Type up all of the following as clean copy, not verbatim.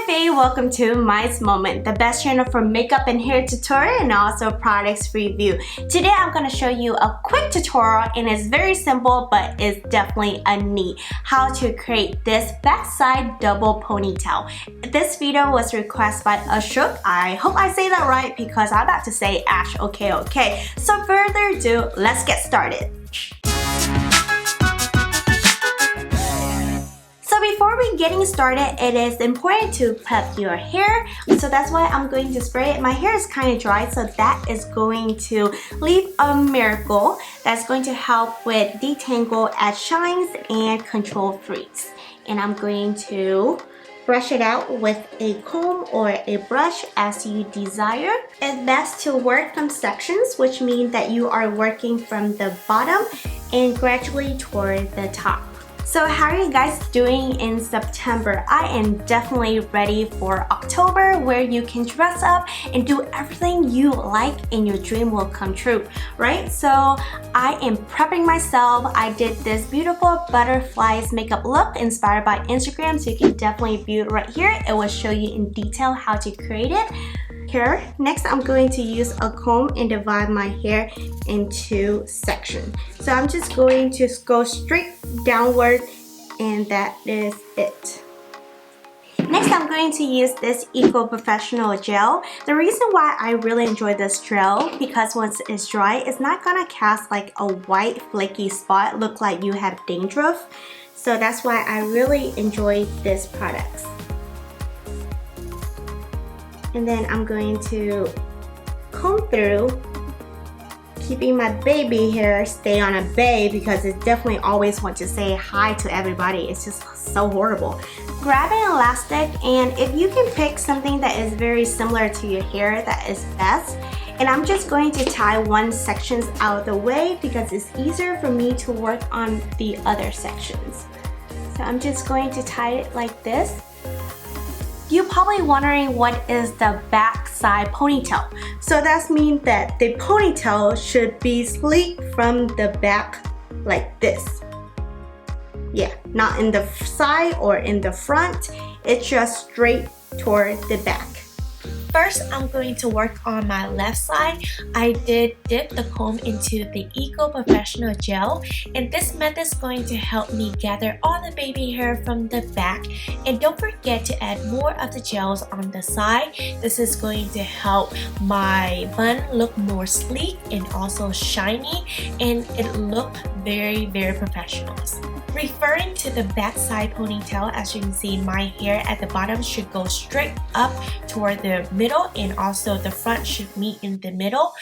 my FABE, welcome to MaiMoments, the best channel for makeup and hair tutorial and also products review. Today I'm going to show you a quick tutorial and it's very simple but it's definitely a neat how to create this backside double ponytail. This video was requested by Ashok. I hope I say that right because I'm about to say Ash. Okay. So further ado, let's get started. So before we getting started, it is important to prep your hair. So that's why I'm going to spray it. My hair is kind of dry, so that is going to leave a miracle that's going to help with detangle edge shines and control frizz. And I'm going to brush it out with a comb or a brush as you desire. It's best to work from sections, which means that you are working from the bottom and gradually toward the top. So how are you guys doing in September? I am definitely ready for October where you can dress up and do everything you like and your dream will come true, right? So I am prepping myself. I did this beautiful butterflies makeup look inspired by Instagram, so you can definitely view it right here. It will show you in detail how to create it. Here. Next, I'm going to use a comb and divide my hair into sections. So I'm just going to go straight downward and that is it. Next, I'm going to use this Eco Professional gel. The reason why I really enjoy this gel because once it's dry, it's not gonna cast like a white flaky spot, look like you have dandruff. So that's why I really enjoy this product. And then I'm going to comb through, keeping my baby hair stay on a babe because it definitely always want to say hi to everybody. It's just so horrible. Grab an elastic, and if you can pick something that is very similar to your hair, that is best. And I'm just going to tie one section out of the way because it's easier for me to work on the other sections. So I'm just going to tie it like this. You're probably wondering what is the back side ponytail. So that means that the ponytail should be sleek from the back like this. Yeah, not in the side or in the front. It's just straight toward the back. First, I'm going to work on my left side. I did dip the comb into the Eco Professional gel, and this method is going to help me gather all the baby hair from the back. And don't forget to add more of the gels on the side. This is going to help my bun look more sleek and also shiny, and it look very professional. Referring to the back side ponytail, as you can see, my hair at the bottom should go straight up toward the middle, and also the front should meet in the middle.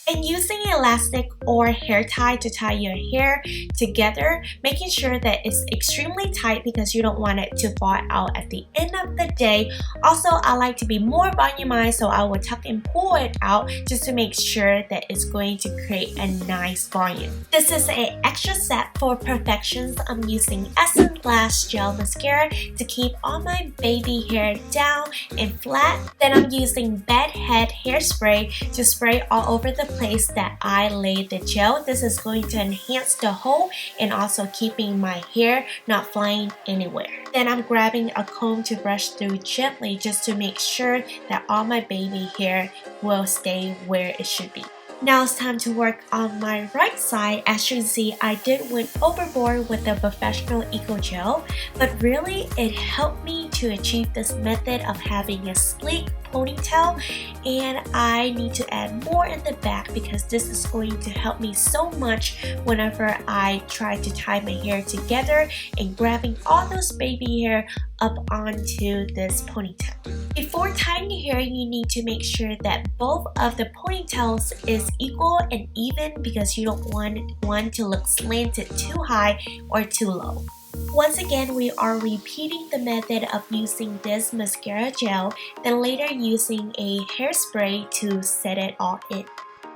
And using elastic or hair tie to tie your hair together, making sure that it's extremely tight because you don't want it to fall out at the end of the day. Also, I like to be more volumized, so I will tuck and pull it out just to make sure that it's going to create a nice volume. This is an extra set for perfections. I'm using Essence Lash Gel Mascara to keep all my baby hair down and flat. Then I'm using Bed Head Hairspray to spray all over the place that I laid the gel. This is going to enhance the hold and also keeping my hair not flying anywhere. Then I'm grabbing a comb to brush through gently just to make sure that all my baby hair will stay where it should be. Now it's time to work on my right side. As you can see, I did went overboard with the Professional Eco Gel, but really it helped me to achieve this method of having a sleek ponytail, and I need to add more in the back because this is going to help me so much whenever I try to tie my hair together and grabbing all those baby hair up onto this ponytail. Before tying your hair, you need to make sure that both of the ponytails is equal and even because you don't want one to look slanted too high or too low. Once again, we are repeating the method of using this mascara gel, then later using a hairspray to set it all in.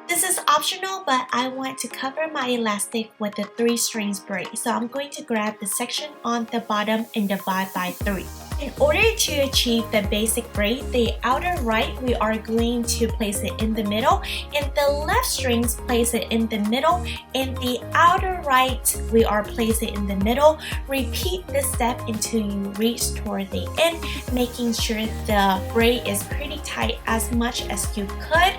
This is optional, but I want to cover my elastic with the 3-string braid. So I'm going to grab the section on the bottom and divide by 3. In order to achieve the basic braid, the outer right, we are going to place it in the middle, and the left strings, place it in the middle, and the outer right, we are placing in the middle. Repeat this step until you reach toward the end, making sure the braid is pretty tight as much as you could,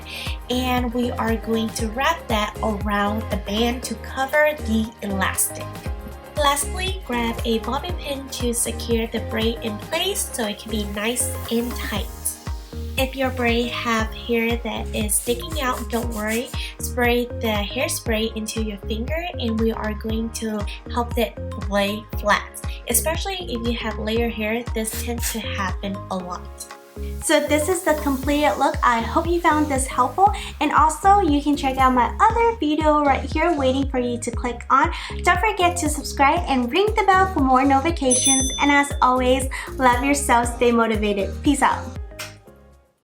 and we are going to wrap that around the band to cover the elastic. Lastly, grab a bobby pin to secure the braid in place so it can be nice and tight. If your braid have hair that is sticking out, don't worry. Spray the hairspray into your finger and we are going to help it lay flat. Especially if you have layer hair, this tends to happen a lot. So this is the completed look. I hope you found this helpful, and also you can check out my other video right here waiting for you to click on. Don't forget to subscribe and ring the bell for more notifications, and as always, love yourself, stay motivated. Peace out.